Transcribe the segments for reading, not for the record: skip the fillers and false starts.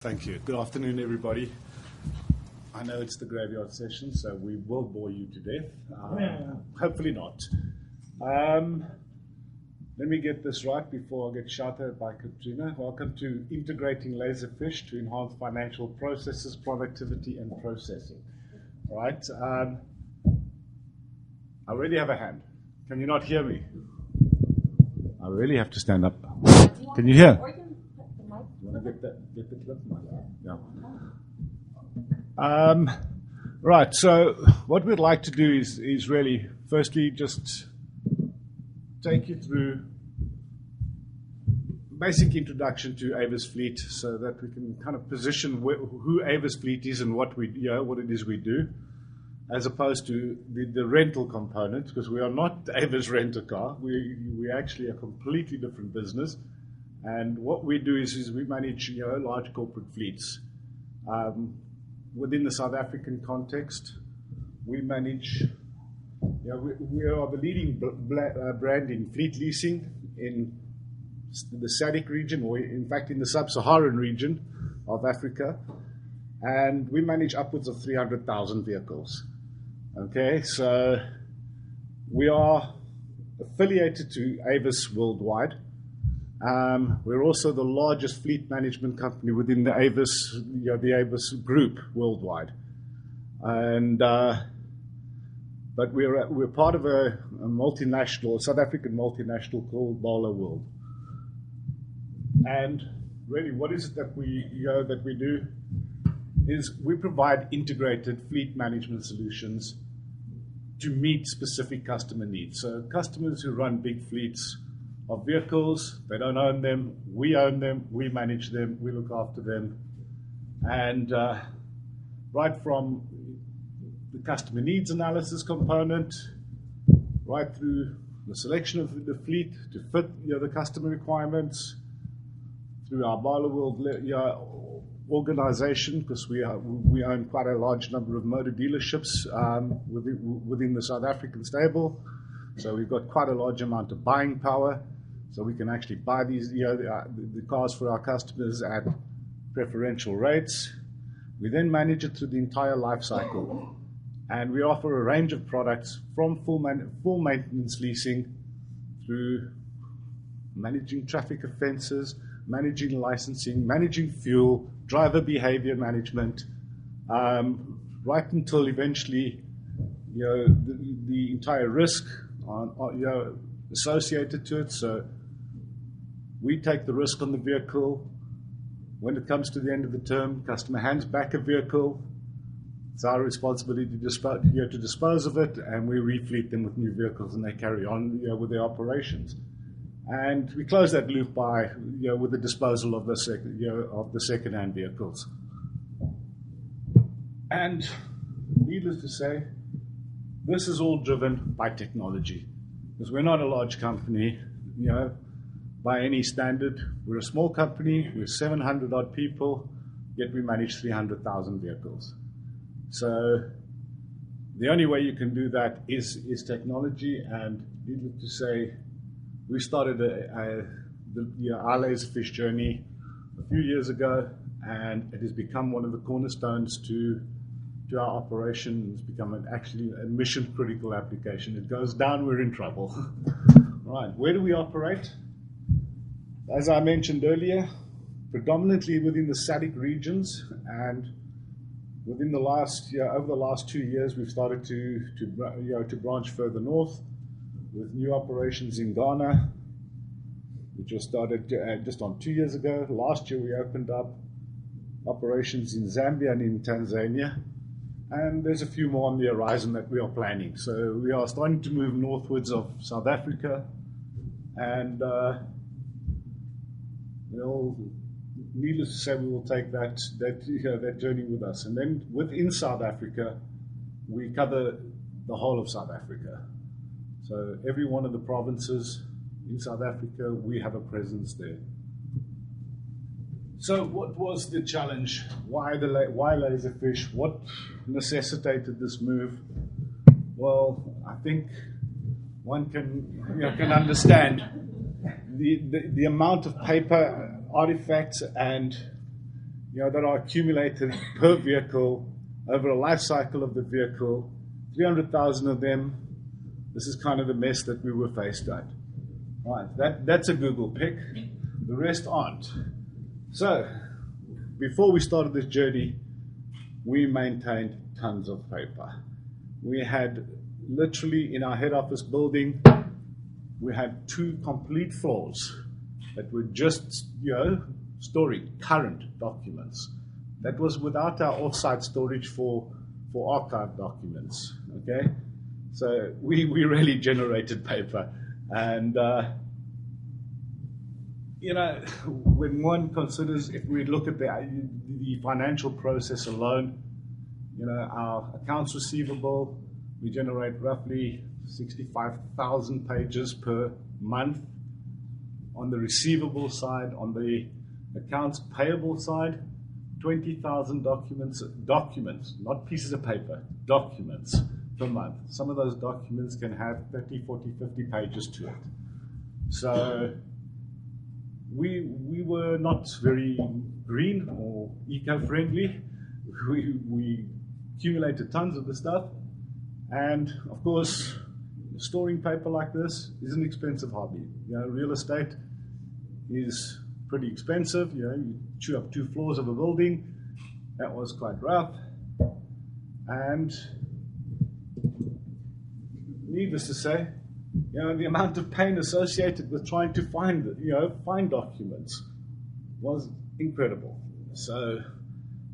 Thank you. Good afternoon, everybody. I know it's the graveyard session, so we will bore you to death. Hopefully not. Let me get this right before I get shouted at by Katrina. Welcome to Integrating Laserfiche to Enhance Financial Processes, Productivity, and Processing. All right. I already have a hand. Can you not hear me? I really have to stand up. Can you hear? Get the clip mic. Yeah. Right. So what we'd like to do is really, firstly, just take you through basic introduction to Avis Fleet, so that we can kind of position who Avis Fleet is and what it is we do, as opposed to the rental component, because we are not Avis Rent-A-Car. We actually a completely different business. And what we do is we manage large corporate fleets. Within the South African context, we manage, we are the leading brand in fleet leasing in the SADC region, or in fact in the sub-Saharan region of Africa. And we manage upwards of 300,000 vehicles. Okay, so we are affiliated to Avis worldwide. We're also the largest fleet management company within the Avis, the Avis group worldwide, and but we're part of a multinational, South African multinational called Bala World. And really, what is it that we do? Is we provide integrated fleet management solutions to meet specific customer needs. So customers who run big fleets of vehicles, they don't own them, we own them, we manage them, we look after them. And right from the customer needs analysis component, right through the selection of the fleet to fit the customer requirements, through our Bala World organization, because we own quite a large number of motor dealerships within the South African stable. So we've got quite a large amount of buying power. So we can actually buy these, the cars for our customers at preferential rates. We then manage it through the entire life cycle. And we offer a range of products from full maintenance leasing through managing traffic offenses, managing licensing, managing fuel, driver behavior management, right until eventually, the entire risk associated to it. So we take the risk on the vehicle. When it comes to the end of the term, customer hands back a vehicle. It's our responsibility to dispose of it, and we refleet them with new vehicles, and they carry on with their operations. And we close that loop by with the disposal of the second-hand vehicles. And needless to say, this is all driven by technology, because we're not a large company, by any standard. We're a small company. We're 700 odd people, yet we manage 300,000 vehicles. So the only way you can do that is technology. And needless to say, we started our Laserfiche journey a few years ago, and it has become one of the cornerstones to our operation. It's become actually a mission-critical application. It goes down, we're in trouble. Right, where do we operate? As I mentioned earlier, predominantly within the SADC regions, and within the last over the last 2 years, we've started to branch further north with new operations in Ghana, which just started just on 2 years ago. Last year, we opened up operations in Zambia and in Tanzania. And there's a few more on the horizon that we are planning. So we are starting to move northwards of South Africa, and needless to say, we will take that journey with us. And then within South Africa, we cover the whole of South Africa. So every one of the provinces in South Africa, we have a presence there. So what was the challenge? Why Laserfiche? What necessitated this move? Well, I think one can understand the amount of paper artifacts and that are accumulated per vehicle over a life cycle of the vehicle, 300,000 of them. This is kind of the mess that we were faced at. Right, that's a Google pick. The rest aren't. So, before we started this journey, we maintained tons of paper. We had literally in our head office building, we had 2 complete floors that were just, storing current documents. That was without our offsite storage for archive documents. Okay, so we really generated paper, and when one considers, if we look at the financial process alone, our accounts receivable, we generate roughly 65,000 pages per month. On the receivable side, on the accounts payable side, 20,000 documents, not pieces of paper, documents per month. Some of those documents can have 30, 40, 50 pages to it. So we were not very green or eco-friendly. We accumulated tons of the stuff, and of course, storing paper like this is an expensive hobby. Real estate is pretty expensive. You chew up 2 floors of a building. That was quite rough, and needless to say, the amount of pain associated with trying to find documents was incredible. So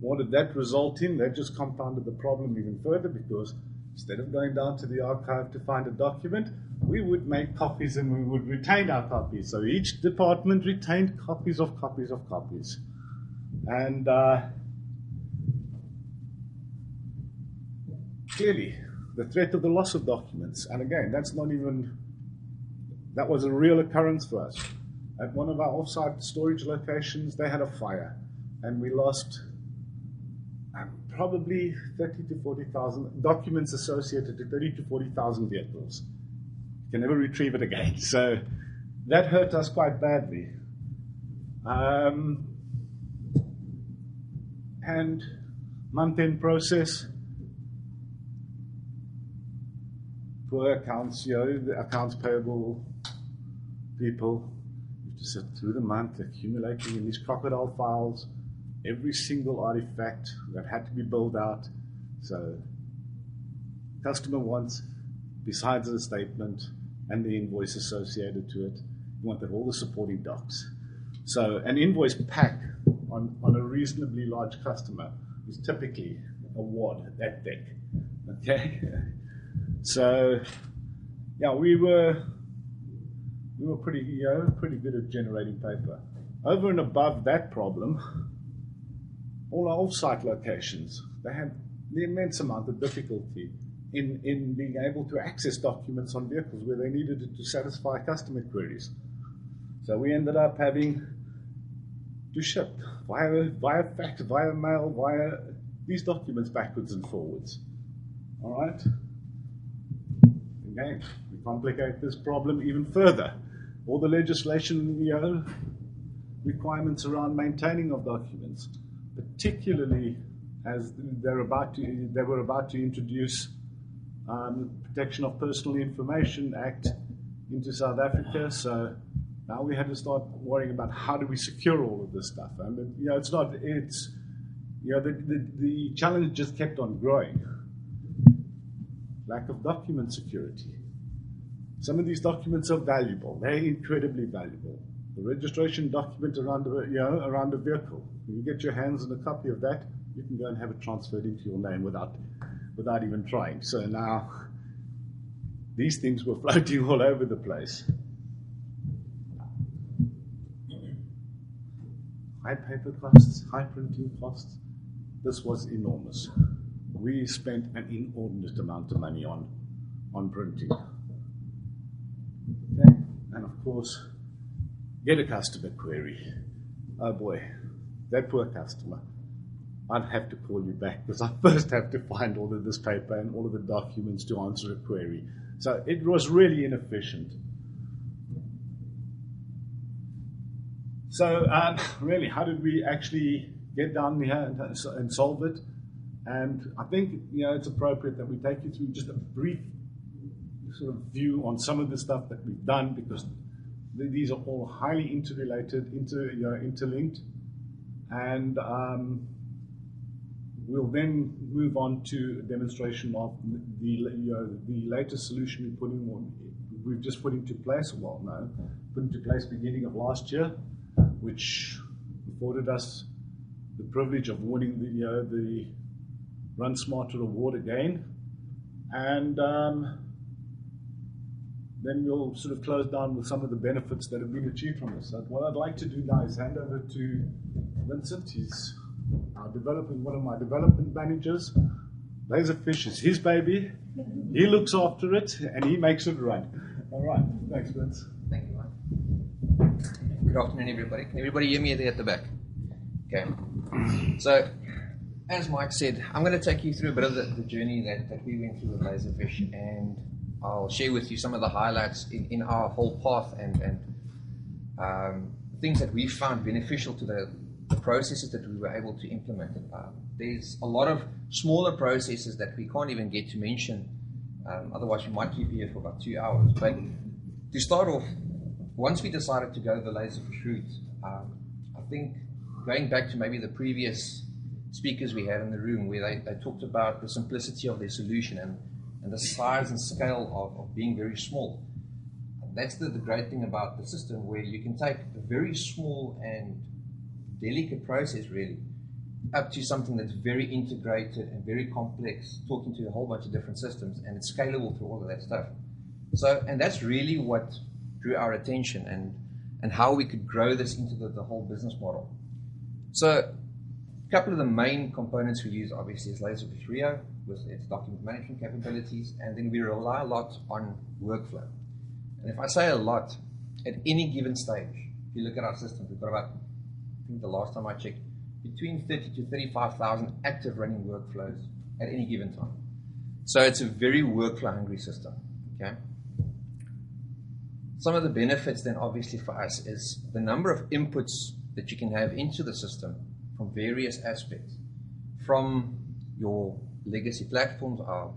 what did that result in? That just compounded the problem even further, because instead of going down to the archive to find a document, we would make copies and we would retain our copies. So each department retained copies of copies of copies. And clearly, the threat of the loss of documents, and again, that was a real occurrence for us. At one of our offsite storage locations, they had a fire, and we lost probably 30 to 40,000 documents associated to 30 to 40,000 vehicles. You can never retrieve it again. So that hurt us quite badly. And month-end process, poor accounts, the accounts payable people have to sit through the month accumulating in these crocodile files every single artifact that had to be billed out. So customer wants, besides the statement and the invoice associated to it, you want all the supporting docs. So an invoice pack on a reasonably large customer is typically a wad that thick. Okay, so yeah, we were pretty good at generating paper. Over and above that problem, all our off-site locations, they had the immense amount of difficulty in being able to access documents on vehicles where they needed it to satisfy customer queries. So we ended up having to ship via fax, via mail, via these documents backwards and forwards. All right? Again, we complicate this problem even further. All the legislation, requirements around maintaining of documents, particularly as they were about to introduce Protection of Personal Information Act into South Africa. So now we had to start worrying about how do we secure all of this stuff. And the challenge just kept on growing. Lack of document security. Some of these documents are valuable. They're incredibly valuable. The registration document around a vehicle. When you get your hands on a copy of that, you can go and have it transferred into your name without even trying. So now these things were floating all over the place. High paper costs, high printing costs. This was enormous. We spent an inordinate amount of money on printing. Okay? And of course, get a customer query. Oh boy, that poor customer. I'd have to call you back because I first have to find all of this paper and all of the documents to answer a query. So it was really inefficient. So really, how did we actually get down here and solve it. And I think it's appropriate that we take you through just a brief sort of view on some of the stuff that we've done, because these are all highly interrelated, interlinked, and we'll then move on to a demonstration of the latest solution we've just put into place. Put into place beginning of last year, which afforded us the privilege of winning the Run Smarter award again, and then we'll sort of close down with some of the benefits that have been achieved from this. So what I'd like to do now is hand over to Vincent. He's one of my development managers. Laserfiche is his baby. He looks after it and he makes it run. All right, thanks, Vince. Thank you, Mike. Good afternoon, everybody. Can everybody hear me there at the back? Okay. So, as Mike said, I'm going to take you through a bit of the journey that we went through with Laserfiche, and I'll share with you some of the highlights in our whole path and things that we found beneficial to the processes that we were able to implement. There's a lot of smaller processes that we can't even get to mention, otherwise we might keep you here for about 2 hours. But to start off, once we decided to go the Laserfiche route, I think going back to maybe the previous speakers we had in the room, where they talked about the simplicity of their solution and the size and scale of being very small. That's the great thing about the system, where you can take a very small and delicate process really up to something that's very integrated and very complex, talking to a whole bunch of different systems, and it's scalable through all of that stuff. So, and that's really what drew our attention and how we could grow this into the whole business model. So a couple of the main components we use obviously is Laserfiche Rio with its document management capabilities, and then we rely a lot on workflow. And if I say a lot, at any given stage, if you look at our system, we've got about, I think the last time I checked, between 30 to 35,000 active running workflows at any given time. So it's a very workflow hungry system. Okay. Some of the benefits then obviously for us is the number of inputs that you can have into the system from various aspects, from your legacy platforms, our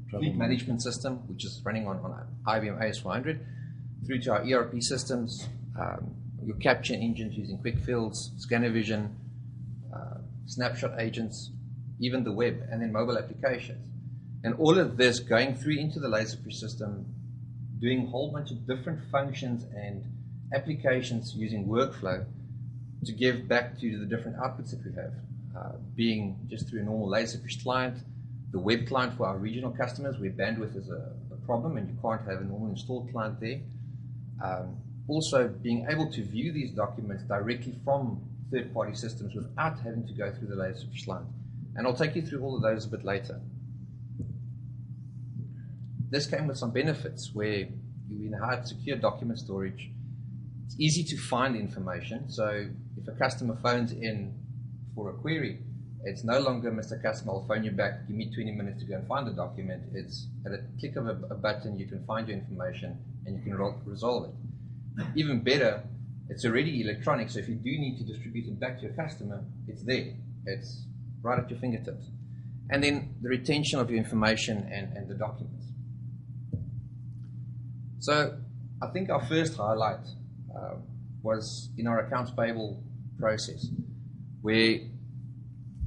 fleet management system, which is running on IBM AS400, through to our ERP systems, your capture engines using QuickFields, ScannerVision, snapshot agents, even the web, and then mobile applications. And all of this going through into the Laserfiche system, doing a whole bunch of different functions and applications using workflow to give back to the different outputs that we have, being just through a normal Laserfiche client, the web client for our regional customers where bandwidth is a problem and you can't have a normal installed client there. Also being able to view these documents directly from third-party systems without having to go through the Laserfiche client. And I'll take you through all of those a bit later. This came with some benefits where you had secure document storage. It's easy to find information. So if a customer phones in for a query, it's no longer, Mr. Customer, I'll phone you back, give me 20 minutes to go and find the document. It's at a click of a button, you can find your information and you can resolve it. Even better, it's already electronic, so if you do need to distribute it back to your customer, it's there. It's right at your fingertips. And then the retention of your information and the documents. So I think our first highlight was in our accounts payable process, where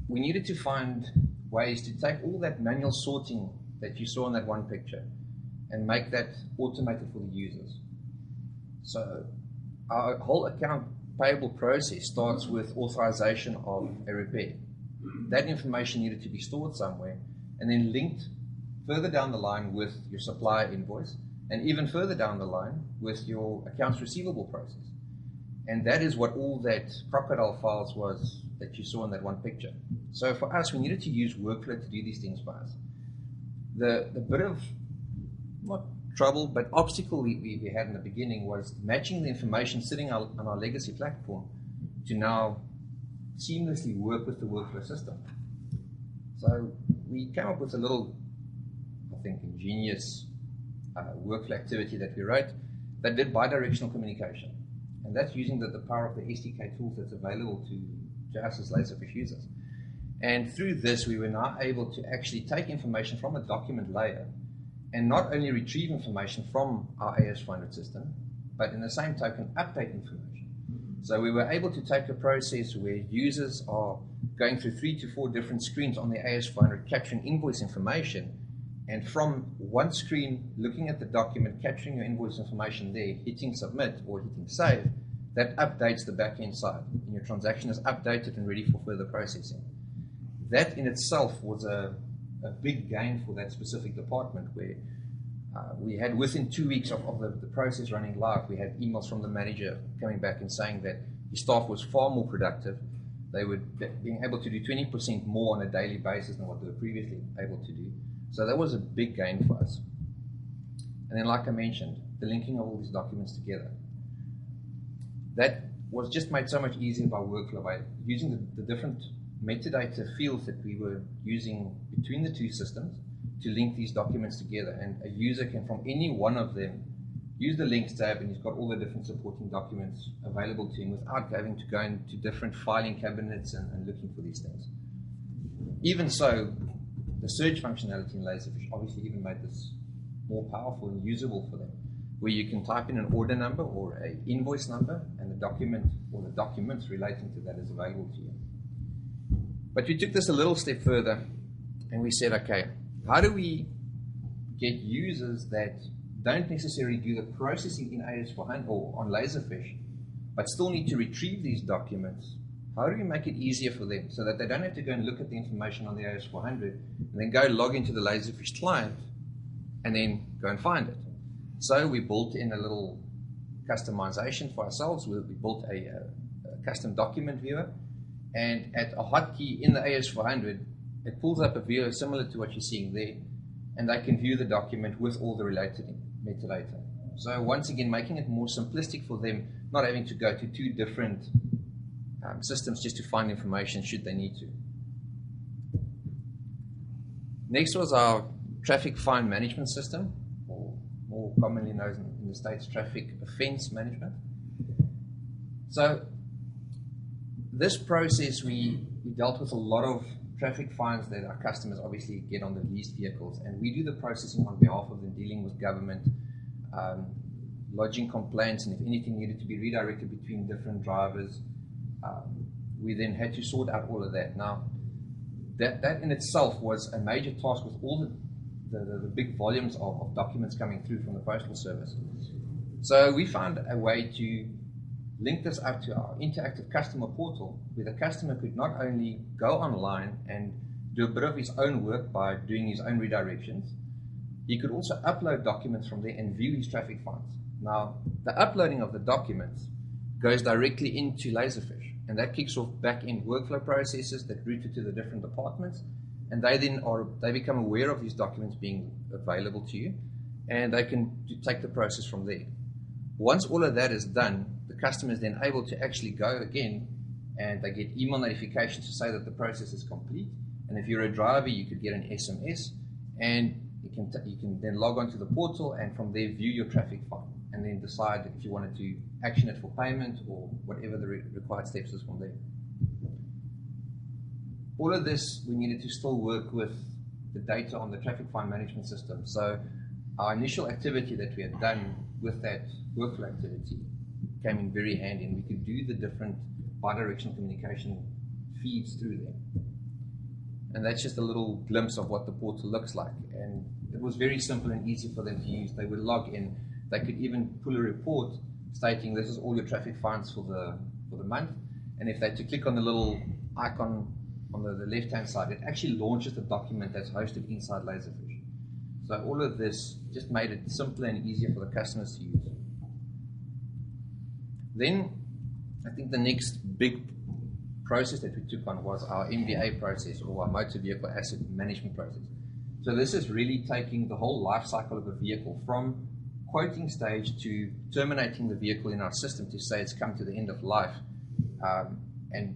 we needed to find ways to take all that manual sorting that you saw in that one picture and make that automated for the users. So our whole account payable process starts with authorization of a repair. That information needed to be stored somewhere and then linked further down the line with your supplier invoice, and even further down the line with your accounts receivable process. And that is what all that crocodile files was that you saw in that one picture. So for us, we needed to use workflow to do these things for us. The bit of, not trouble, but obstacle we had in the beginning was matching the information sitting on our legacy platform to now seamlessly work with the workflow system. So we came up with a little, I think, ingenious workflow activity that we wrote that did bidirectional communication. And that's using the power of the SDK tools that's available to us as Laserfiche users. And through this, we were now able to actually take information from a document layer and not only retrieve information from our AS400 system, but in the same token, update information. So we were able to take a process where users are going through 3 to 4 different screens on the AS400, capturing invoice information, and from one screen, looking at the document, capturing your invoice information there, hitting submit or hitting save, that updates the back-end side, and your transaction is updated and ready for further processing. That in itself was a big gain for that specific department, where we had within 2 weeks of the process running live, we had emails from the manager coming back and saying that his staff was far more productive. They were being able to do 20% more on a daily basis than what they were previously able to do. So that was a big gain for us. And then, like I mentioned, the linking of all these documents together. That was just made so much easier by Workflow, by using the different metadata fields that we were using between the two systems to link these documents together. And a user can, from any one of them, use the links tab, and he's got all the different supporting documents available to him without having to go into different filing cabinets and looking for these things. Even so, the search functionality in Laserfiche obviously even made this more powerful and usable for them, where you can type in an order number or an invoice number, and the document or the documents relating to that is available to you. But we took this a little step further, and we said, okay, how do we get users that don't necessarily do the processing in AS400 or on Laserfiche, but still need to retrieve these documents? How do we make it easier for them so that they don't have to go and look at the information on the AS400 and then go log into the Laserfiche client and then go and find it? So we built in a little customization for ourselves. We built a custom document viewer, and at a hotkey in the AS400, it pulls up a viewer similar to what you're seeing there, and they can view the document with all the related metadata. So once again, making it more simplistic for them, not having to go to 2 different systems just to find information should they need to. Next was our traffic fine management system, or more commonly known in the States, traffic offense management. So this process, we dealt with a lot of traffic fines that our customers obviously get on the leased vehicles, and we do the processing on behalf of them, dealing with government, lodging complaints, and if anything needed to be redirected between different drivers, we then had to sort out all of that. Now, that in itself was a major task with all the big volumes of documents coming through from the Postal Service. So we found a way to link this up to our interactive customer portal, where the customer could not only go online and do a bit of his own work by doing his own redirections, he could also upload documents from there and view his traffic fines. Now, the uploading of the documents goes directly into Laserfiche, and that kicks off back-end workflow processes that route it to the different departments, and they become aware of these documents being available to you, and they can take the process from there. Once all of that is done, the customer is then able to actually go again, and they get email notifications to say that the process is complete. And if you're a driver, you could get an SMS, and you can then log onto the portal and from there view your traffic file, and then decide if you wanted to action it for payment or whatever the required steps is from there. All of this, we needed to still work with the data on the traffic fine management system. So our initial activity that we had done with that workflow activity came in very handy, and we could do the different bidirectional communication feeds through there. And that's just a little glimpse of what the portal looks like. And it was very simple and easy for them to use. They would log in. They could even pull a report stating this is all your traffic fines for the month. And if they had to click on the little icon on the left-hand side, it actually launches the document that's hosted inside Laserfiche. So all of this just made it simpler and easier for the customers to use. Then I think the next big process that we took on was our MVA process, or our motor vehicle asset management process. So this is really taking the whole life cycle of a vehicle from quoting stage to terminating the vehicle in our system to say it's come to the end of life, and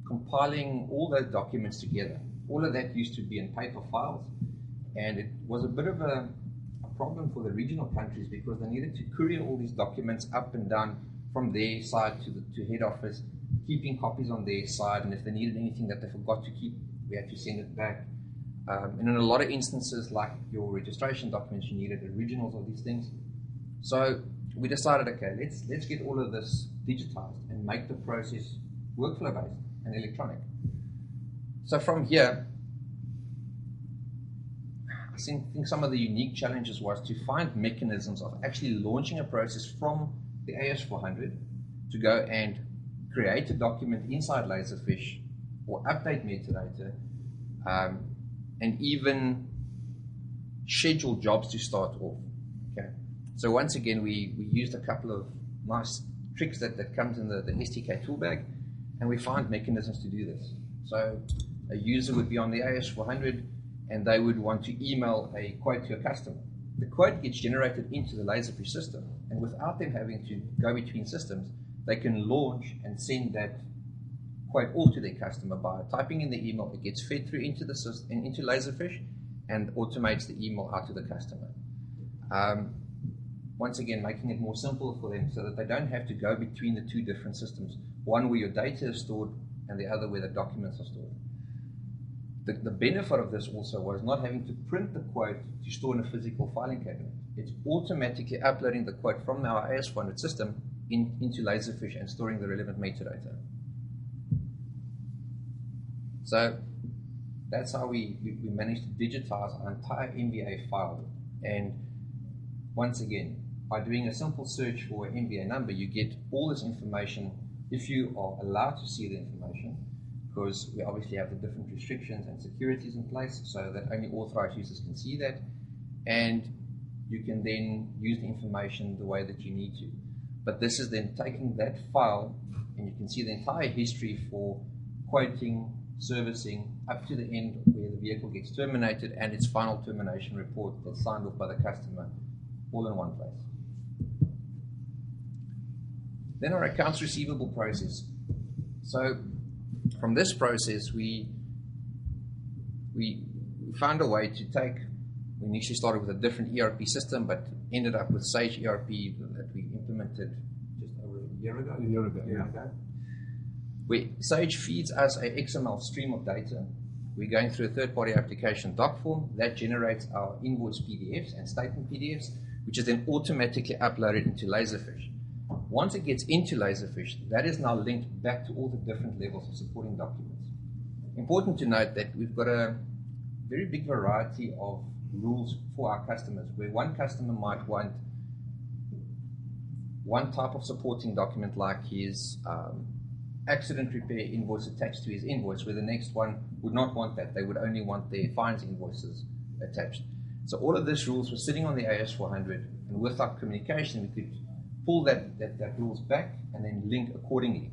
compiling all those documents together. All of that used to be in paper files, and it was a bit of a problem for the regional countries because they needed to courier all these documents up and down from their side to head office, keeping copies on their side, and if they needed anything that they forgot to keep, we had to send it back. And in a lot of instances, like your registration documents, you needed originals of these things. So we decided, okay, let's get all of this digitized and make the process workflow-based and electronic. So from here, I think some of the unique challenges was to find mechanisms of actually launching a process from the AS400 to go and create a document inside Laserfiche or update metadata, and even schedule jobs to start off. Okay. So once again, we used a couple of nice tricks that comes in the STK tool bag, and we found mechanisms to do this. So a user would be on the AS400 and they would want to email a quote to a customer. The quote gets generated into the Laserfiche system, and without them having to go between systems, they can launch and send that quote off to their customer by typing in the email. It gets fed through into the system, into Laserfiche, and automates the email out to the customer. Once again, making it more simple for them so that they don't have to go between the two different systems, one where your data is stored and the other where the documents are stored. The benefit of this also was not having to print the quote to store in a physical filing cabinet. It's automatically uploading the quote from our AS400 system into Laserfiche and storing the relevant metadata. So that's how we managed to digitize our entire MVA file. And once again, by doing a simple search for an MVA number, you get all this information if you are allowed to see the information, because we obviously have the different restrictions and securities in place so that only authorized users can see that, and you can then use the information the way that you need to. But this is then taking that file, and you can see the entire history for quoting, servicing, up to the end where the vehicle gets terminated and its final termination report that's signed off by the customer, all in one place. Then our accounts receivable process. So from this process, we found a way to take, we initially started with a different ERP system, but ended up with Sage ERP that we implemented just over a year ago. Where Sage feeds us a XML stream of data. We're going through a third-party application doc form that generates our invoice PDFs and statement PDFs, which is then automatically uploaded into Laserfiche. Once it gets into Laserfiche, that is now linked back to all the different levels of supporting documents. Important to note that we've got a very big variety of rules for our customers, where one customer might want one type of supporting document like his accident repair invoice attached to his invoice, where the next one would not want that. They would only want their fines invoices attached. So all of these rules were sitting on the AS400, and with our communication, we could pull that rules back and then link accordingly.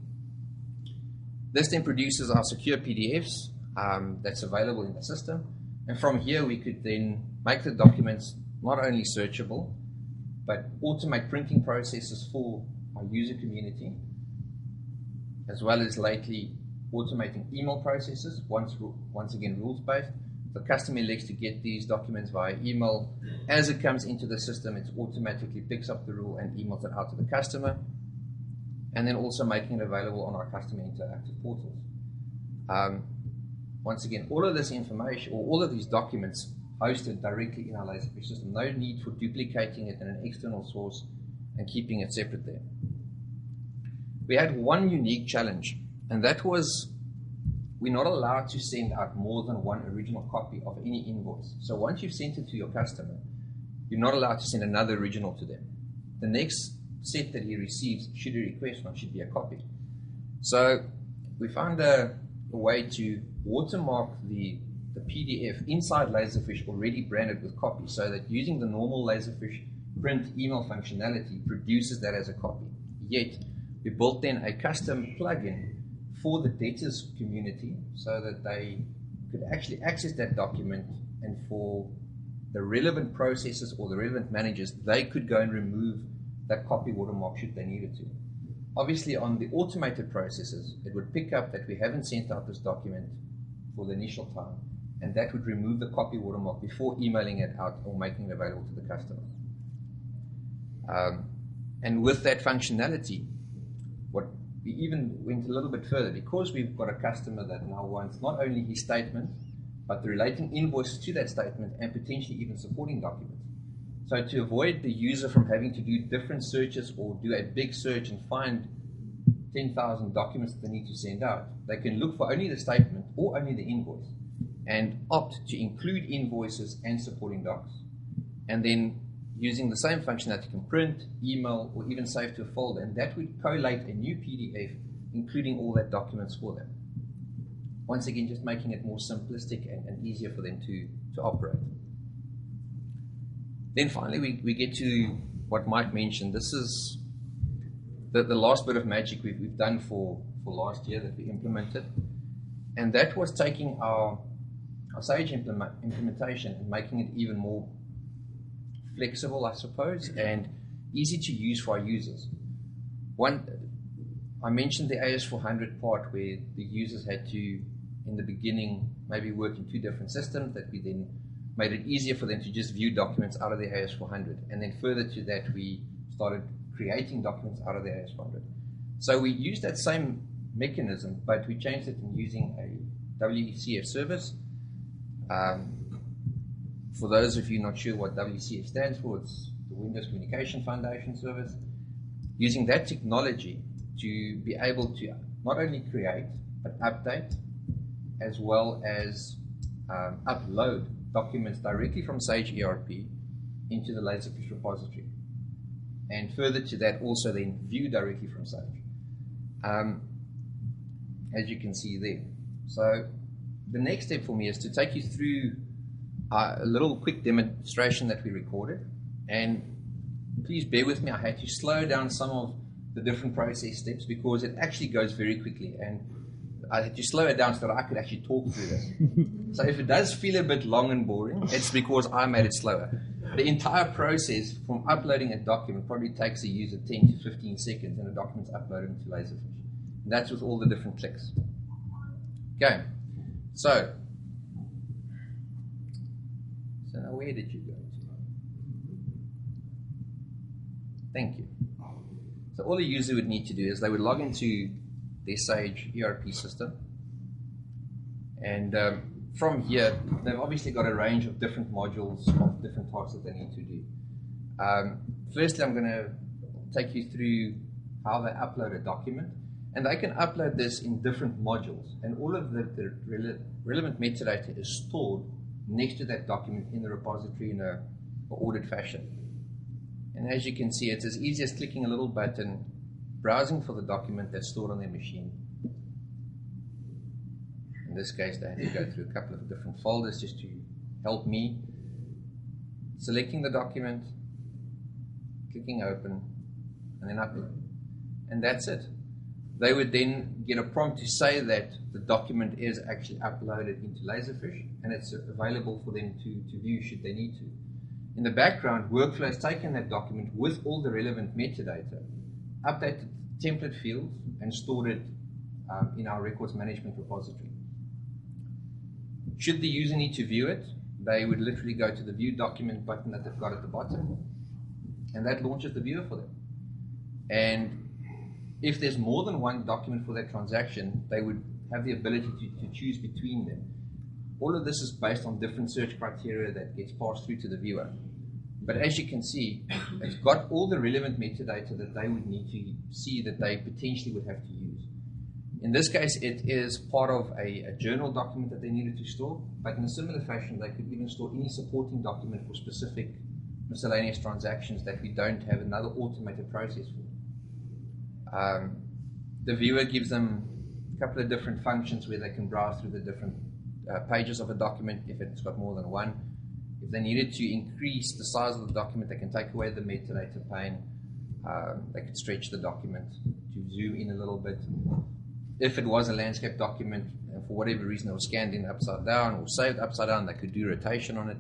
This then produces our secure PDFs that's available in the system, and from here we could then make the documents not only searchable, but automate printing processes for our user community, as well as lately automating email processes, once again rules-based. The customer elects to get these documents via email. As it comes into the system, it automatically picks up the rule and emails it out to the customer, and then also making it available on our customer interactive portals. Once again, all of this information, or all of these documents, hosted directly in our Laserfiche system. No need for duplicating it in an external source and keeping it separate there. We had one unique challenge, and that was we're not allowed to send out more than one original copy of any invoice. So once you've sent it to your customer, you're not allowed to send another original to them. The next set that he receives, should he request one, should be a copy. So we found a way to watermark the PDF inside Laserfiche already branded with copy, so that using the normal Laserfiche print email functionality produces that as a copy. Yet we built then a custom plugin for the debtors community so that they could actually access that document, and for the relevant processes or the relevant managers, they could go and remove that copy watermark should they needed to. Obviously on the automated processes, it would pick up that we haven't sent out this document for the initial time, and that would remove the copy watermark before emailing it out or making it available to the customer. And with that functionality, we even went a little bit further because we've got a customer that now wants not only his statement, but the relating invoices to that statement and potentially even supporting documents. So to avoid the user from having to do different searches or do a big search and find 10,000 documents that they need to send out, they can look for only the statement or only the invoice and opt to include invoices and supporting docs. And then using the same functionality, you can print, email, or even save to a folder, and that would collate a new PDF, including all that documents for them. Once again, just making it more simplistic and easier for them to operate. Then finally, we get to what Mike mentioned. This is the last bit of magic we've done for last year that we implemented, and that was taking our Sage implementation and making it even more flexible, I suppose, and easy to use for our users. I mentioned the AS400 part where the users had to, in the beginning, maybe work in 2 different systems, that we then made it easier for them to just view documents out of the AS400. And then further to that, we started creating documents out of the AS400. So we used that same mechanism, but we changed it in using a WCF service. For those of you not sure what WCF stands for, it's the Windows Communication Foundation service. Using that technology to be able to not only create, but update, as well as upload documents directly from Sage ERP into the Laserfiche repository. And further to that, also then view directly from Sage, as you can see there. So the next step for me is to take you through a little quick demonstration that we recorded, and please bear with me, I had to slow down some of the different process steps because it actually goes very quickly, and I had to slow it down so that I could actually talk through this. So if it does feel a bit long and boring, it's because I made it slower. The entire process from uploading a document probably takes a user 10 to 15 seconds, and the document's uploaded into Laserfiche. And that's with all the different clicks. Okay, so now where did you go to? Thank you. So all the user would need to do is they would log into their Sage ERP system, and from here they've obviously got a range of different modules of different types that they need to do. Firstly, I'm going to take you through how they upload a document, and they can upload this in different modules, and all of the relevant metadata is stored next to that document in the repository in a ordered fashion. And as you can see, it's as easy as clicking a little button, browsing for the document that's stored on their machine. In this case, they had to go through a couple of different folders just to help me. Selecting the document, clicking open, and then upload. And that's it. They would then get a prompt to say that the document is actually uploaded into Laserfiche, and it's available for them to view should they need to. In the background, Workflow has taken that document with all the relevant metadata, updated template fields, and stored it in our records management repository. Should the user need to view it, they would literally go to the View Document button that they've got at the bottom, and that launches the viewer for them. And if there's more than one document for that transaction, they would have the ability to choose between them. All of this is based on different search criteria that gets passed through to the viewer. But as you can see, it's got all the relevant metadata that they would need to see that they potentially would have to use. In this case, it is part of a journal document that they needed to store, but in a similar fashion, they could even store any supporting document for specific miscellaneous transactions that we don't have another automated process for. The viewer gives them a couple of different functions where they can browse through the different pages of a document if it's got more than one. If they needed to increase the size of the document, they can take away the metadata pane. They could stretch the document to zoom in a little bit. If it was a landscape document, and for whatever reason it was scanned in upside down or saved upside down, they could do rotation on it.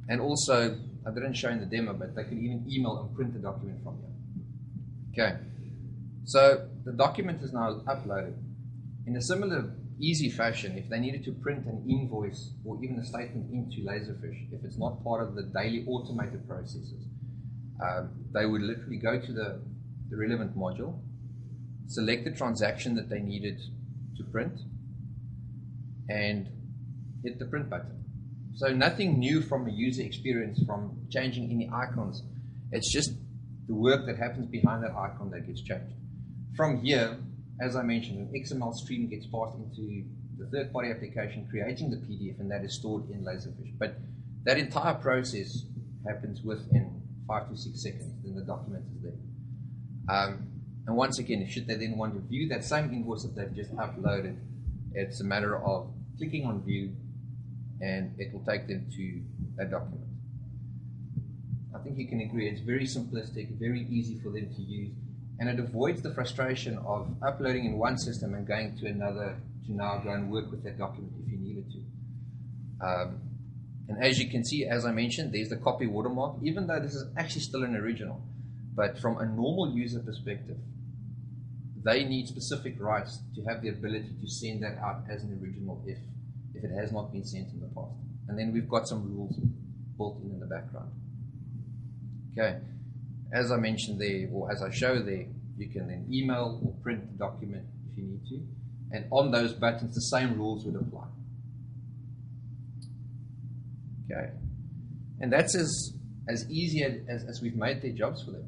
And also, I didn't show in the demo, but they could even email and print the document from here. Okay, so the document is now uploaded. In a similar easy fashion, if they needed to print an invoice or even a statement into Laserfiche, if it's not part of the daily automated processes, they would literally go to the relevant module, select the transaction that they needed to print, and hit the print button. So nothing new from a user experience, from changing any icons. It's just the work that happens behind that icon that gets changed. From here, as I mentioned, an XML stream gets passed into the third-party application, creating the PDF, and that is stored in Laserfiche. But that entire process happens within 5 to 6 seconds, then the document is there. And once again, should they then want to view that same invoice that they've just uploaded, it's a matter of clicking on view, and it will take them to that document. I think you can agree it's very simplistic, very easy for them to use, and it avoids the frustration of uploading in one system and going to another to now go and work with that document if you needed to. And as you can see, as I mentioned, there's the copy watermark, even though this is actually still an original. But from a normal user perspective, they need specific rights to have the ability to send that out as an original if it has not been sent in the past. And then we've got some rules built in the background. Okay, as I mentioned there, or as I show there, you can then email or print the document if you need to. And on those buttons, the same rules would apply. Okay, and that's as easy as we've made their jobs for them.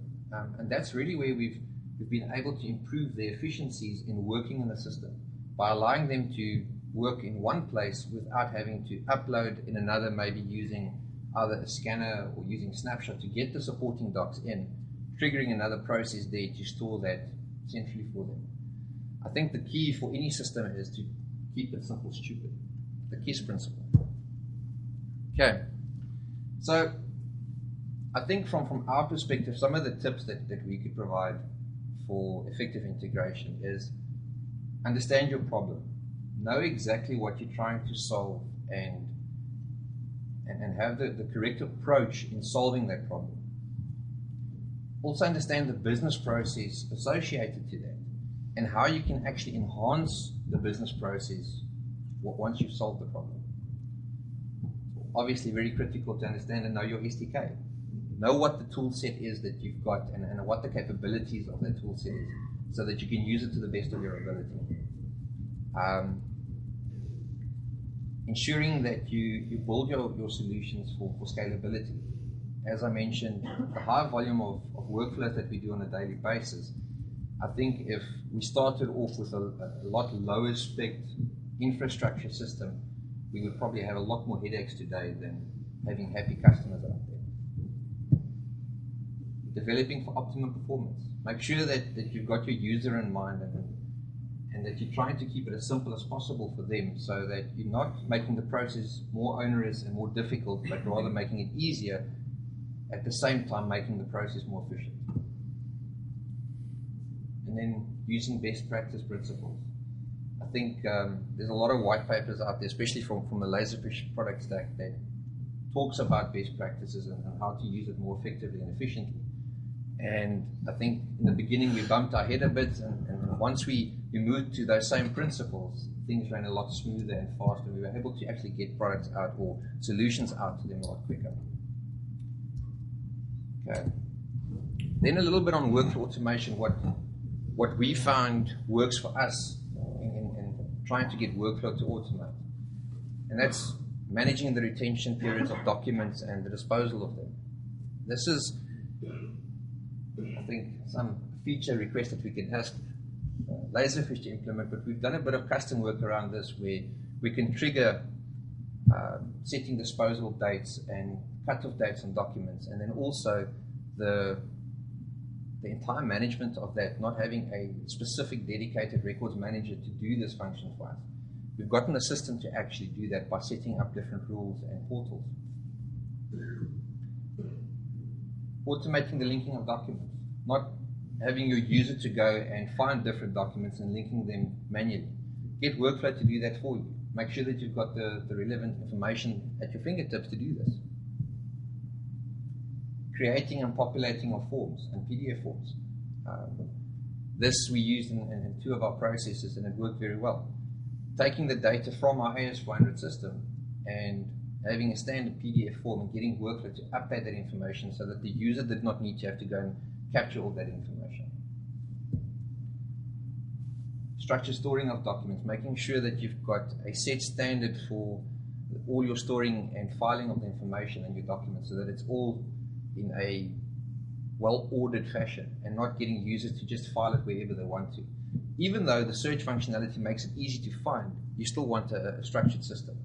And that's really where we've been able to improve their efficiencies in working in the system by allowing them to work in one place without having to upload in another, maybe using either a scanner or using Snapshot to get the supporting docs in, triggering another process there to store that centrally for them. I think the key for any system is to keep it simple, stupid. The KISS principle. Okay, so I think from our perspective, some of the tips that we could provide for effective integration is understand your problem. Know exactly what you're trying to solve and have the correct approach in solving that problem. Also understand the business process associated to that and how you can actually enhance the business process once you've solved the problem. Obviously very critical to understand and know your SDK. Know what the tool set is that you've got and what the capabilities of that tool set is so that you can use it to the best of your ability. Ensuring that you build your solutions for scalability. As I mentioned, the high volume of workflows that we do on a daily basis, I think if we started off with a lot lower spec infrastructure system, we would probably have a lot more headaches today than having happy customers out there. Developing for optimum performance. Make sure that you've got your user in mind and that you're trying to keep it as simple as possible for them so that you're not making the process more onerous and more difficult, but rather making it easier, at the same time making the process more efficient. And then using best practice principles. I think there's a lot of white papers out there, especially from the Laserfiche product stack, that talks about best practices and how to use it more effectively and efficiently. And I think in the beginning we bumped our head a bit, and once we moved to those same principles, things ran a lot smoother and faster. We were able to actually get products out or solutions out to them a lot quicker. Okay. Then a little bit on workflow automation, what we found works for us in trying to get workflow to automate. And that's managing the retention periods of documents and the disposal of them. This is, I think, some feature request that we can ask Laserfiche to implement, but we've done a bit of custom work around this where we can trigger setting disposal dates and cut-off dates on documents, and then also the entire management of that, not having a specific dedicated records manager to do this function for us. We've gotten a system to actually do that by setting up different rules and portals. Automating the linking of documents, not having your user to go and find different documents and linking them manually. Get Workflow to do that for you. Make sure that you've got the relevant information at your fingertips to do this. Creating and populating of forms and PDF forms. This we used in 2 of our processes and it worked very well. Taking the data from our AS400 system and having a standard PDF form and getting Workflow to update that information so that the user did not need to have to go and capture all that information. structured storing of documents, making sure that you've got a set standard for all your storing and filing of the information in your documents, so that it's all in a well-ordered fashion and not getting users to just file it wherever they want to. Even though the search functionality makes it easy to find, you still want a structured system.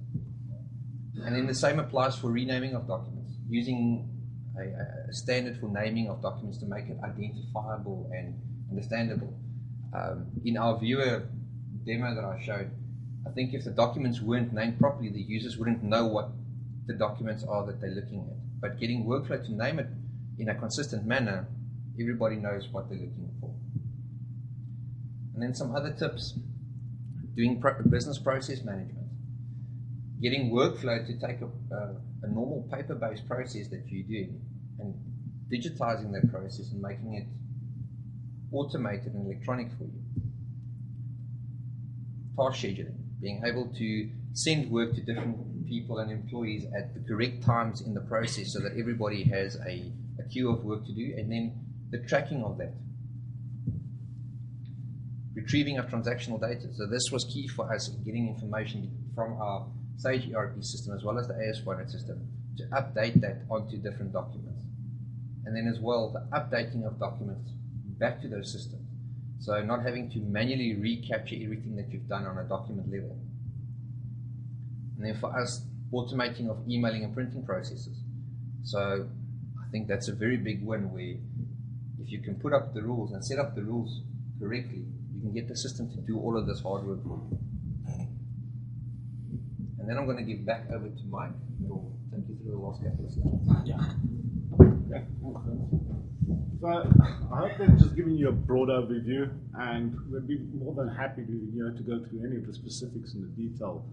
And then the same applies for renaming of documents, using a standard for naming of documents to make it identifiable and understandable. In our viewer demo that I showed, I think if the documents weren't named properly, the users wouldn't know what the documents are that they're looking at. But getting Workflow to name it in a consistent manner, everybody knows what they're looking for. And then some other tips: doing business process management. Getting Workflow to take a normal paper-based process that you do and digitizing that process and making it automated and electronic for you. Task scheduling, being able to send work to different people and employees at the correct times in the process so that everybody has a queue of work to do, and then the tracking of that. Retrieving of transactional data. So this was key for us in getting information from our Sage ERP system as well as the AS400 system to update that onto different documents. And then as well, the updating of documents back to those systems. So not having to manually recapture everything that you've done on a document level. And then for us, automating of emailing and printing processes. So I think that's a very big win, where if you can put up the rules and set up the rules correctly, you can get the system to do all of this hard work for you. And then I'm going to give back over to Mike, who will take you through the last couple of slides. Yeah. So I hope they've just given you a broad overview, and we'd be more than happy to to go through any of the specifics and the detail.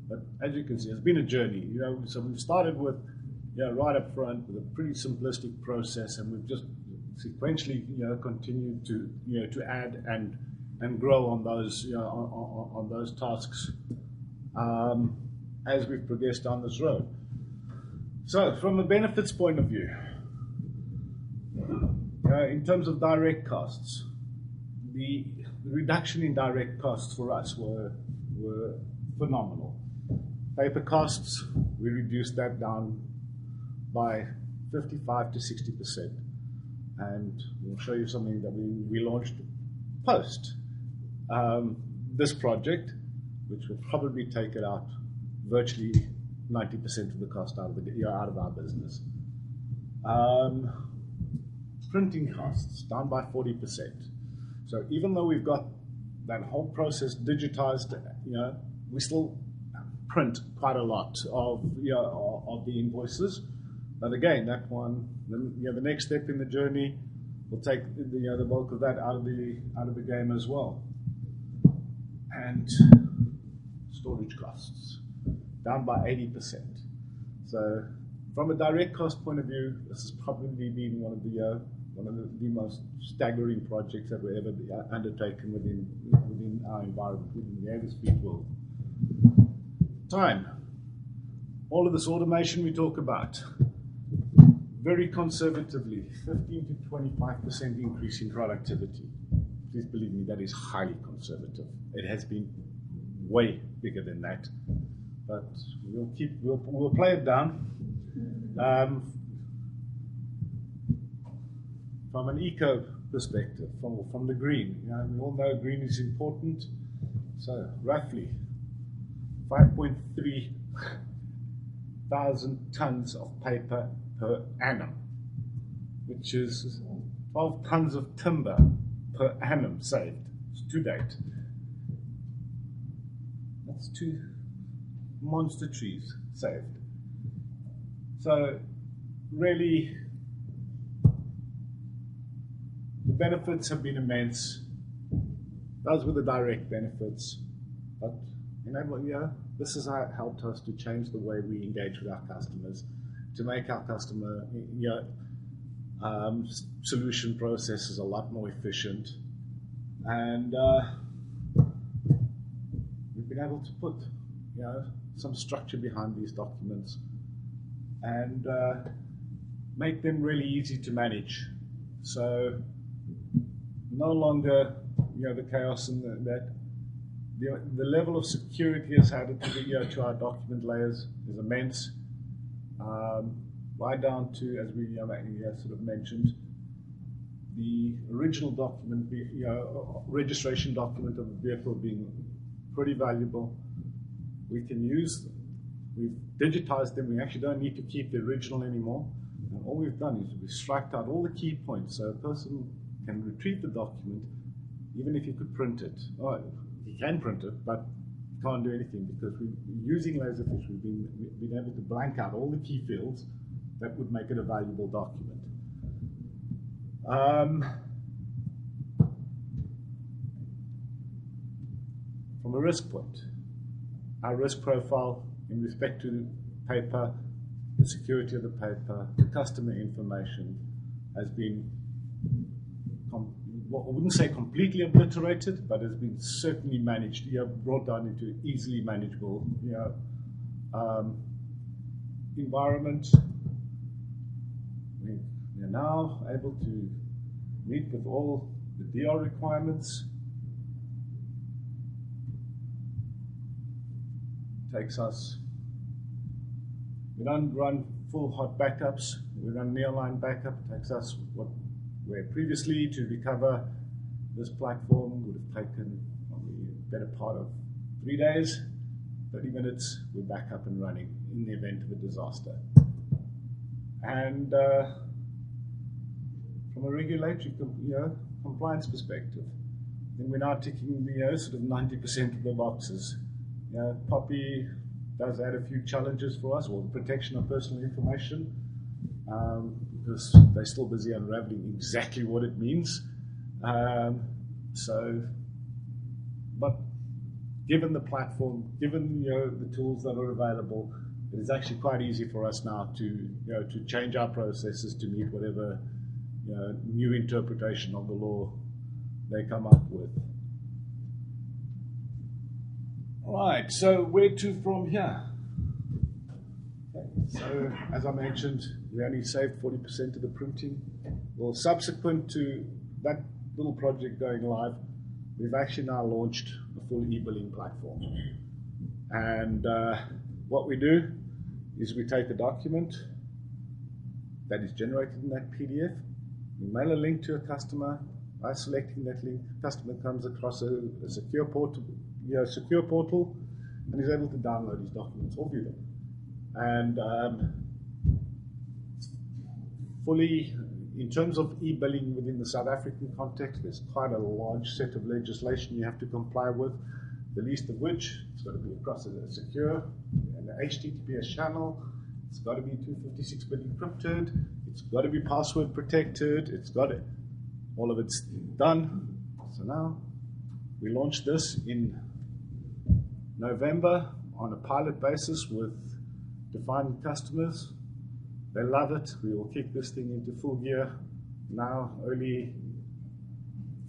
But as you can see, it's been a journey. So we've started with right up front with a pretty simplistic process, and we've just sequentially continued to add and grow on those on those tasks as we've progressed down this road. So from a benefits point of view, in terms of direct costs, the reduction in direct costs for us were phenomenal. Paper costs, we reduced that down by 55 to 60%. And we'll show you something that we launched post this project, which will probably take it out virtually 90% of the cost out of our business. Printing costs down by 40%. So even though we've got that whole process digitized, we still print quite a lot of the invoices. But again, that one, the next step in the journey will take the bulk of that out of the game as well. And storage costs down by 80%. So from a direct cost point of view, this has probably been one of the most staggering projects that were ever undertaken within our environment, within the Avis Fleet world. Time. All of this automation we talk about, very conservatively, 15 to 25% increase in productivity. Please believe me, that is highly conservative. It has been way bigger than that, but we'll play it down. From an eco perspective, from the green, we all know green is important. So roughly 5.3 thousand tons of paper per annum, which is 12 tons of timber per annum saved to date. That's 2 monster trees saved. So really, the benefits have been immense. Those were the direct benefits, but this has helped us to change the way we engage with our customers, to make our customer solution processes a lot more efficient, and we've been able to put some structure behind these documents and make them really easy to manage. So no longer the chaos and that the level of security has added to our document layers is immense. Right down to, as we sort of mentioned, the original document, registration document of the vehicle being pretty valuable. We can use, we've digitized them, we actually don't need to keep the original anymore. And all we've done is we've struck out all the key points so a person can retrieve the document, even if you could print it. Oh, you can print it, but you can't do anything because using Laserfiche, we've been able to blank out all the key fields that would make it a valuable document. From a risk point, our risk profile in respect to paper, the security of the paper, the customer information has been, I wouldn't say completely obliterated, but has been certainly managed, brought down into an easily manageable environment. We are now able to meet with all the DR requirements. Takes us, we don't run full hot backups, we run nearline backup. It takes us where previously to recover this platform would have taken probably a better part of 3 days, 30 minutes, we're back up and running in the event of a disaster. And from a regulatory compliance perspective, then we're now ticking sort of 90% of the boxes. Poppy does add a few challenges for us, or the protection of personal information, because they're still busy unraveling exactly what it means. But given the platform, given the tools that are available, it is actually quite easy for us now to change our processes to meet whatever new interpretation of the law they come up with. Right, so where to from here? Okay, so as I mentioned, we only saved 40% of the printing. Well, subsequent to that little project going live, we've actually now launched a full e-billing platform. And what we do is we take a document that is generated in that PDF, we mail a link to a customer. By selecting that link, the customer comes across a secure portal, and is able to download his documents or view them. And fully, in terms of e-billing within the South African context, there's quite a large set of legislation you have to comply with, the least of which it's got to be across a secure and an HTTPS channel, it's got to be 256-bit encrypted, it's got to be password protected, it's got it. All of it's done. So now we launched this in November on a pilot basis with defined customers. They love it. We will kick this thing into full gear now, early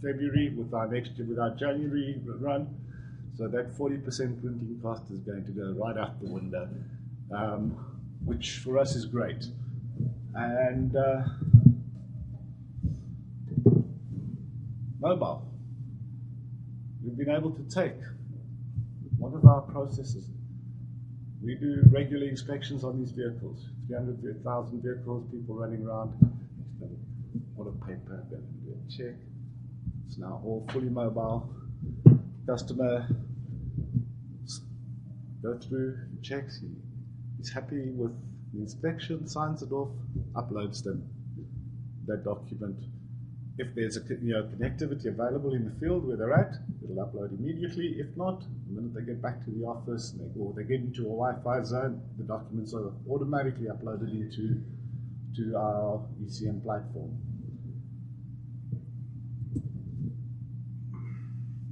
February with our January run. So that 40% printing cost is going to go right out the window, which for us is great. And mobile. We've been able to take one of our processes. We do regular inspections on these vehicles, 300,000 vehicles, people running around. A lot of paper, do a check. It's now all fully mobile. Customer go through, checks, he's happy with the inspection, signs it off, uploads that document. If there's a connectivity available in the field where they're at, it'll upload immediately. If not, the minute they get back to the office or they get into a Wi-Fi zone, the documents are automatically uploaded to our ECM platform,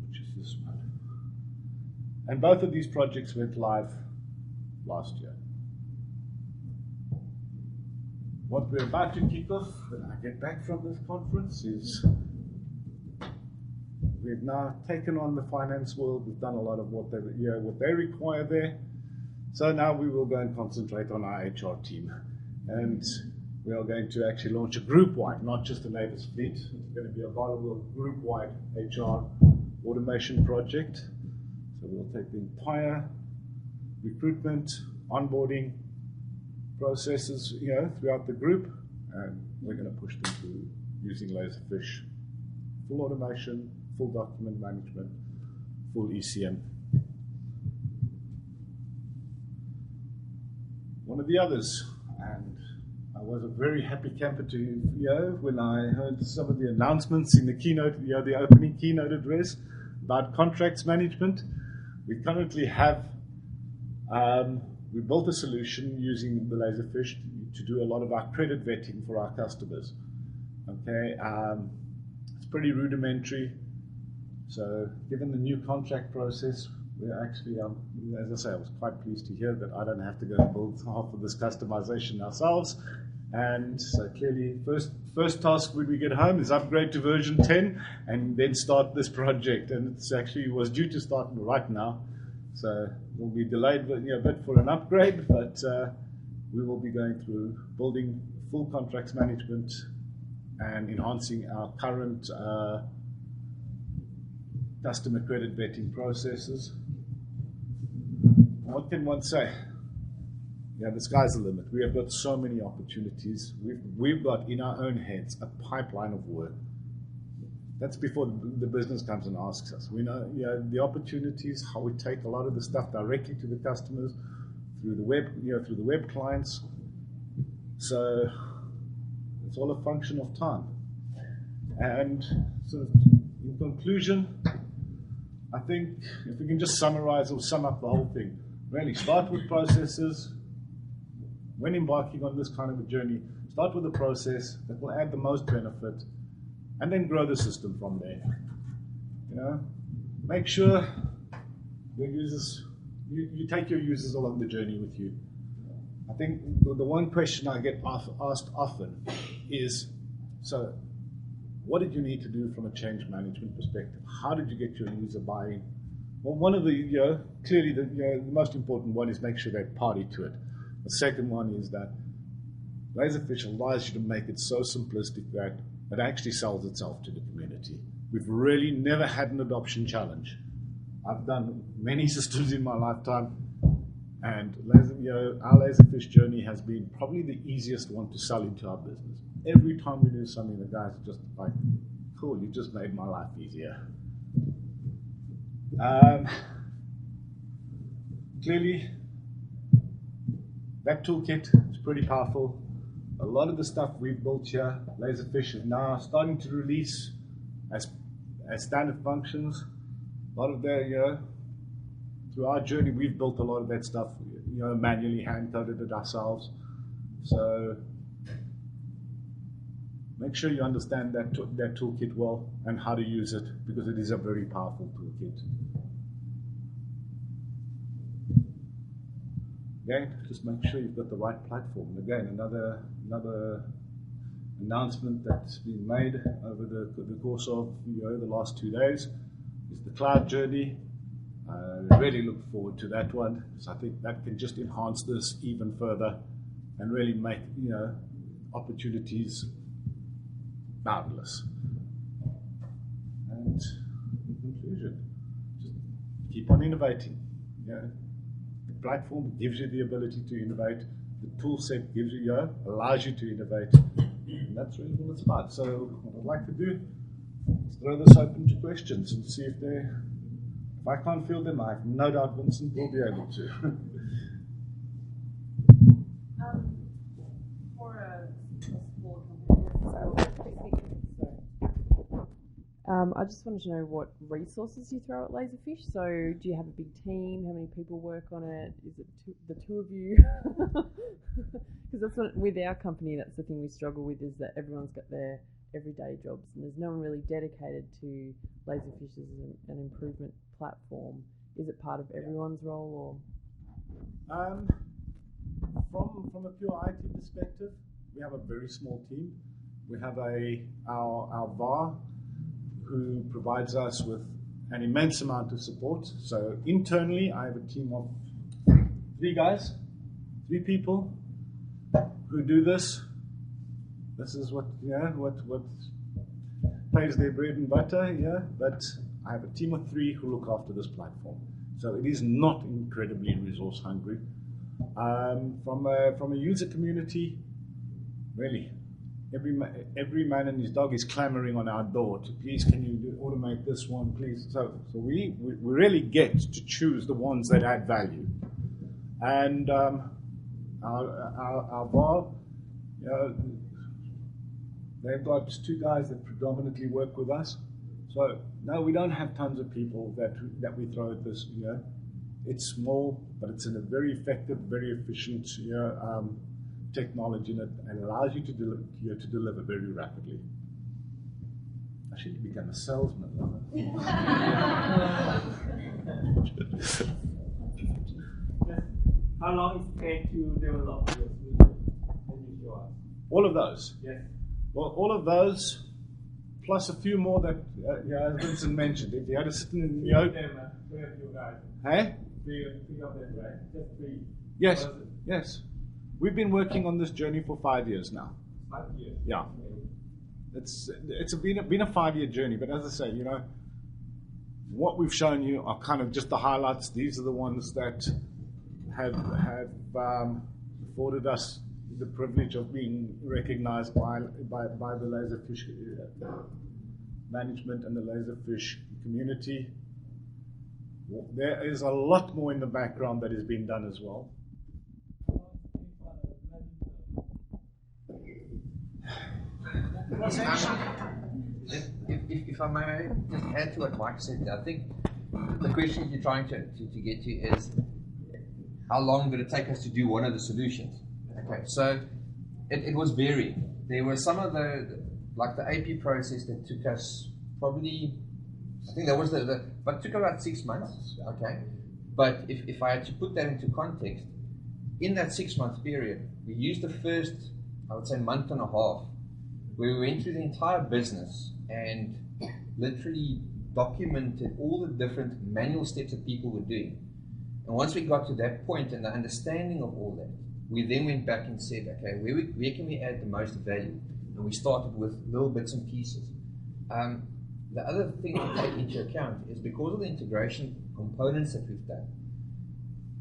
which is this one. And both of these projects went live last year. What we're about to kick off when I get back from this conference is we've now taken on the finance world. We've done a lot of what they require there. So now we will go and concentrate on our HR team. And we are going to actually launch a group-wide, not just an Avis Fleet. It's going to be a viable group-wide HR automation project. take the entire recruitment, onboarding processes, throughout the group, and we're going to push them to using Laserfiche, full automation, full document management, full ECM. One of the others, and I was a very happy camper when I heard some of the announcements in the keynote, the opening keynote address about contracts management. We currently have, we built a solution using the Laserfiche to do a lot of our credit vetting for our customers. Okay, it's pretty rudimentary. So given the new contract process, we're actually, as I say, I was quite pleased to hear that I don't have to go and build half of this customization ourselves. And so clearly, first task when we get home is upgrade to version 10 and then start this project. And it's actually was due to start right now. So we'll be delayed a bit for an upgrade, but we will be going through building full contracts management and enhancing our current customer credit vetting processes. What can one say? The sky's the limit. We have got so many opportunities. We've got in our own heads a pipeline of work. That's before the business comes and asks us. We know the opportunities, how we take a lot of the stuff directly to the customers through the web, through the web clients. So it's all a function of time. And sort of in conclusion, I think if we can just summarize or sum up the whole thing, really start with processes. When embarking on this kind of a journey, start with a process that will add the most benefit, and then grow the system from there. Make sure your users, you take your users along the journey with you. I think the one question I get asked often is, so what did you need to do from a change management perspective? How did you get your user buy-in? Well, one of the, clearly the most important one is make sure they're party to it. The second one is that Laserfiche allows you to make it so simplistic that it actually sells itself to the community. We've really never had an adoption challenge. I've done many systems in my lifetime, and our Laserfiche journey has been probably the easiest one to sell into our business. Every time we do something, the guys are just like, cool, you just made my life easier. Clearly, that toolkit is pretty powerful. A lot of the stuff we've built here, Laserfiche is now starting to release as standard functions. A lot of that, through our journey, we've built a lot of that stuff, manually hand-coded it ourselves. So make sure you understand that toolkit well and how to use it, because it is a very powerful toolkit. Again, just make sure you've got the right platform. And again, another announcement that's been made over the course of the last 2 days is the cloud journey. I really look forward to that one. So I think that can just enhance this even further and really make opportunities boundless. And in conclusion, just keep on innovating. The platform gives you the ability to innovate. The tool set gives you, allows you to innovate. And that's really what it's about. So what I'd like to do is throw this open to questions and see if I can't field them, I have no doubt Vincent will be able to. For a small company, I just wanted to know what resources you throw at Laserfiche. So do you have a big team? How many people work on it? Is it the two of you? Because that's what, with our company, that's the thing we struggle with, is that everyone's got their everyday jobs and there's no one really dedicated to Laserfiche as an improvement platform. Is it part of everyone's role, or? From a pure IT perspective, we have a very small team. We have our VAR, who provides us with an immense amount of support. So internally, I have a team of 3 people who do this. This is what pays their bread and butter, But I have a team of 3 who look after this platform. So it is not incredibly resource hungry. From a user community, really, every man and his dog is clamoring on our door to please can you automate this one, please. So we really get to choose the ones that add value. And our VAR, they've got 2 guys that predominantly work with us. So no, we don't have tons of people that we throw at this. It's small, but it's in a very effective, very efficient technology, and it allows you to deliver very rapidly. I should become a salesman. How long it takes to develop your solution? Can you show us? All of those. Yes. Well, all of those, plus a few more that, as Vincent mentioned, if you had to sit in Three of you guys. Hey? Three of them, right? Just 3. Yes, yes. We've been working on this journey for 5 years now. 5 years. Yeah. It's been a 5-year journey, but as I say, what we've shown you are kind of just the highlights. These are the ones that have afforded us the privilege of being recognized by the Laserfiche management and the Laserfiche community. There is a lot more in the background that is being done as well. If I may just add to what Mike said, I think the question you're trying to get to is how long did it take us to do one of the solutions? Okay, so it was varying. There were some of the AP process that took us probably, I think that was but it took about 6 months, okay? But if I had to put that into context, in that 6-month period, we used the first, I would say, month and a half, where we went through the entire business and literally documented all the different manual steps that people were doing. And once we got to that point and the understanding of all that, we then went back and said, okay, where can we add the most value? And we started with little bits and pieces. The other thing to take into account is because of the integration components that we've done,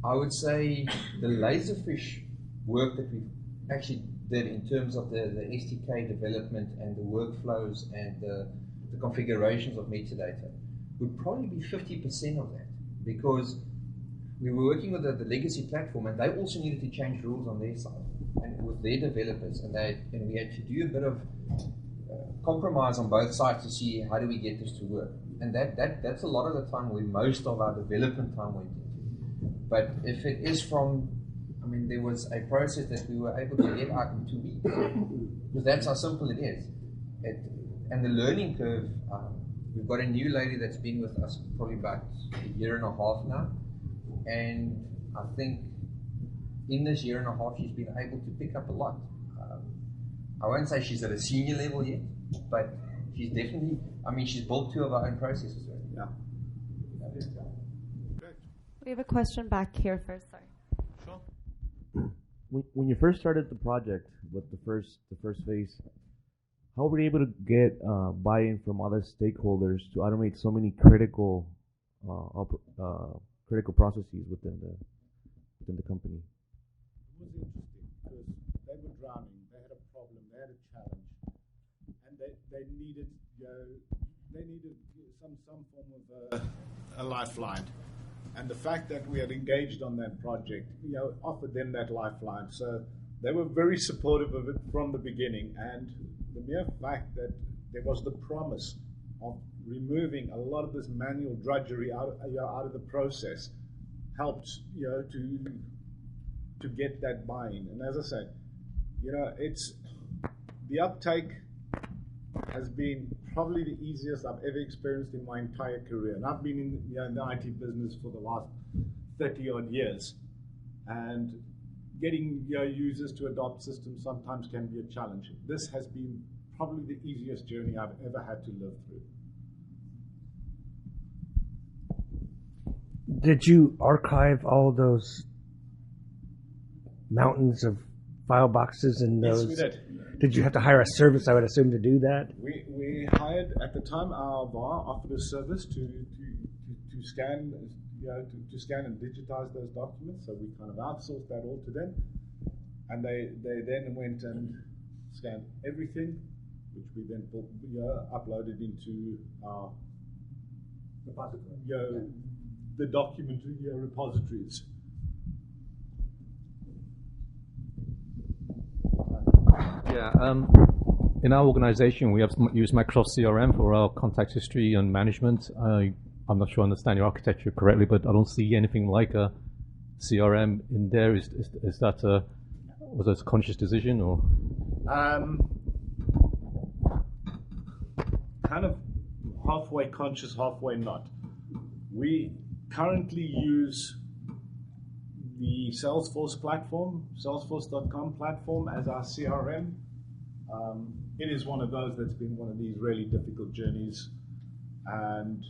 I would say the Laserfiche work that we've actually did in terms of the SDK development and the workflows and the configurations of metadata would probably be 50% of that, because we were working with the legacy platform and they also needed to change rules on their side and with their developers, and we had to do a bit of compromise on both sides to see how do we get this to work. And that's a lot of the time where most of our development time went into. But if it is there was a process that we were able to get out in 2 weeks, because that's how simple it is. And the learning curve, we've got a new lady that's been with us probably about a year and a half now, and I think in this year and a half she's been able to pick up a lot. I won't say she's at a senior level yet, but she's definitely, she's built 2 of our own processes. Yeah. We have a question back here first, sorry. Sure. When you first started the project with the first phase, how were you able to get buy-in from other stakeholders to automate so many critical processes within the company? It was interesting because they were drowning, they had a problem, they had a challenge, and they needed some form of a lifeline. And the fact that we had engaged on that project, offered them that lifeline. So they were very supportive of it from the beginning. And the mere fact that there was the promise of removing a lot of this manual drudgery out of the process helped, to get that buy-in. And as I said, it's the uptake has been probably the easiest I've ever experienced in my entire career. And I've been in the IT business for the last 30-odd years. And getting users to adopt systems sometimes can be a challenge. This has been probably the easiest journey I've ever had to live through. Did you archive all those mountains of file boxes and those? Yes, we did. Did you have to hire a service, I would assume, to do that? We hired, at the time, our VAR offered a service to scan to scan and digitize those documents. So we kind of outsourced that all to them, and they then went and scanned everything, which we then uploaded into our the document repositories. Yeah, in our organization, we have used Microsoft CRM for our contact history and management. I'm not sure I understand your architecture correctly, but I don't see anything like a CRM in there. Is that was that a conscious decision, or? Kind of halfway conscious, halfway not. We currently use the Salesforce platform, Salesforce.com platform, as our CRM. It is one of those that's been one of these really difficult journeys, and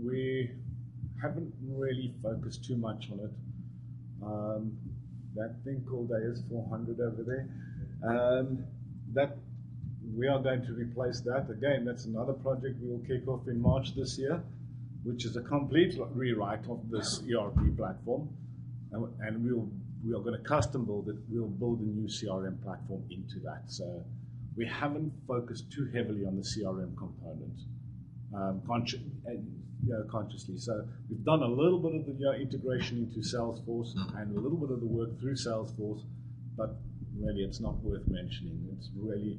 we haven't really focused too much on it. That thing called AS400 over there, that we are going to replace that. Again, that's another project we will kick off in March this year, which is a complete rewrite of this ERP platform. And we are going to custom build it. We'll build a new CRM platform into that. So we haven't focused too heavily on the CRM component consciously. So we've done a little bit of the integration into Salesforce and a little bit of the work through Salesforce, but really it's not worth mentioning. It's really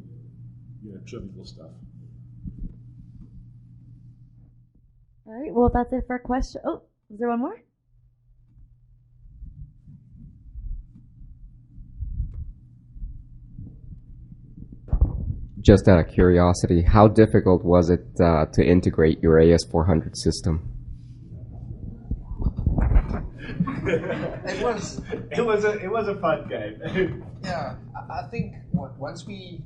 trivial stuff. All right. Well, that's it for a question. Oh, is there one more? Just out of curiosity, how difficult was it to integrate your AS400 system? It was a fun game. Yeah, I think once we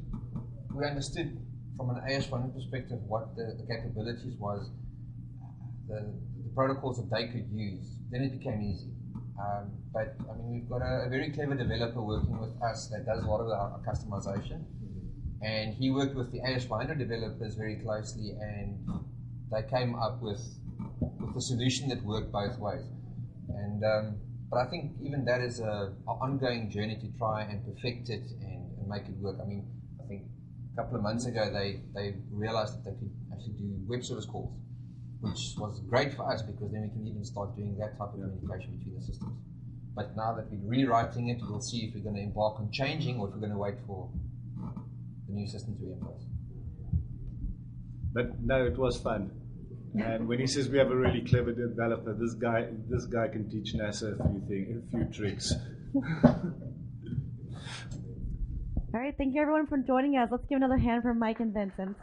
understood from an AS100 perspective what the capabilities was, the protocols that they could use, then it became easy. But I mean, we've got a very clever developer working with us that does a lot of our customization. And he worked with the AS100 developers very closely, and they came up with a solution that worked both ways. And but I think even that is an ongoing journey to try and perfect it and make it work. I mean, I think a couple of months ago they realized that they could actually do web service calls, which was great for us because then we can even start doing that type of communication between the systems. But now that we're rewriting it, we'll see if we're going to embark on changing or if we're going to wait for the new system to be in place. But no, it was fun. And when he says we have a really clever developer, this guy can teach NASA a few tricks. All right, thank you everyone for joining us. Let's give another hand for Mike and Vincent.